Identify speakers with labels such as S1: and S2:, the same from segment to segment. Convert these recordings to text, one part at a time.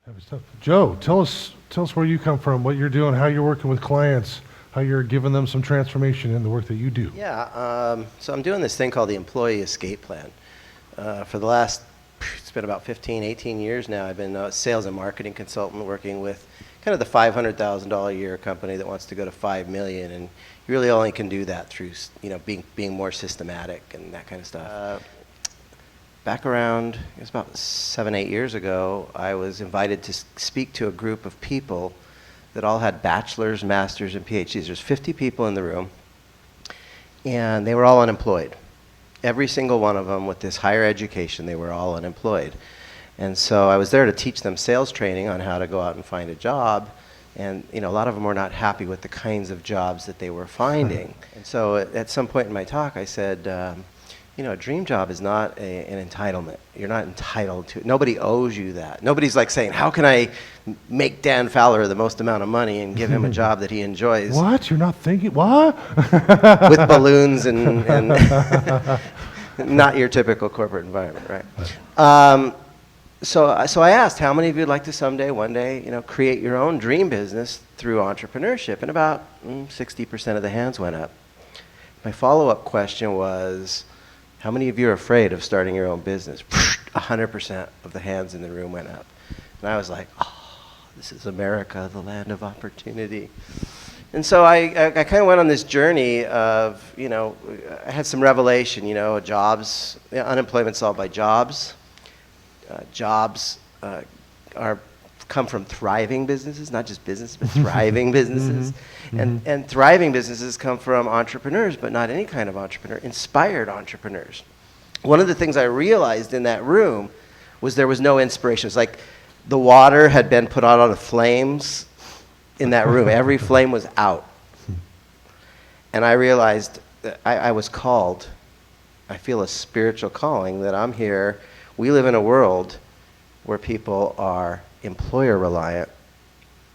S1: Heavy stuff. Joe, tell us where you come from, what you're doing, how you're working with clients, how you're giving them some transformation in the work that you do.
S2: Yeah, so I'm doing this thing called the Employee Escape Plan. For the last, it's been about 15, 18 years now, I've been a sales and marketing consultant working with kind of the $500,000 a year company that wants to go to $5 million, and you really only can do that through, being more systematic and that kind of stuff. Back around, it was about 7, 8 years ago, I was invited to speak to a group of people that all had bachelor's, master's, and PhDs. There's 50 people in the room, and they were all unemployed. Every single one of them with this higher education, they were all unemployed. And so I was there to teach them sales training on how to go out and find a job. And a lot of them were not happy with the kinds of jobs that they were finding. And so at some point in my talk, I said, a dream job is not an entitlement. You're not entitled to it. Nobody owes you that. Nobody's like saying, how can I make Dan Fowler the most amount of money and give him a job that he enjoys?
S1: What? You're not thinking, what?
S2: With balloons and not your typical corporate environment, right? So I asked, how many of you would like to someday, one day, create your own dream business through entrepreneurship? And about 60% of the hands went up. My follow-up question was, how many of you are afraid of starting your own business? 100% of the hands in the room went up. And I was like, oh, this is America, the land of opportunity. And so I kind of went on this journey of, I had some revelation, jobs, unemployment solved by jobs. Jobs come from thriving businesses, not just business, but thriving businesses. And thriving businesses come from entrepreneurs, but not any kind of entrepreneur, inspired entrepreneurs. One of the things I realized in that room was there was no inspiration. It's like the water had been put out on the flames in that room. Every flame was out. And I realized that I was called. I feel a spiritual calling that I'm here. We live in a world where people are employer reliant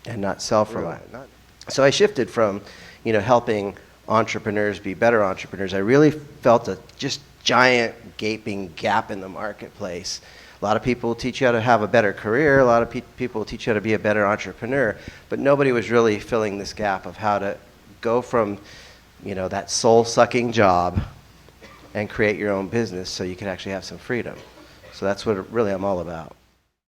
S2: and not self-reliant. So I shifted from, helping entrepreneurs be better entrepreneurs. I really felt a just giant gaping gap in the marketplace. A lot of people will teach you how to have a better career. A lot of people will teach you how to be a better entrepreneur. But nobody was really filling this gap of how to go from, that soul-sucking job and create your own business so you could actually have some freedom. So that's what really I'm all about.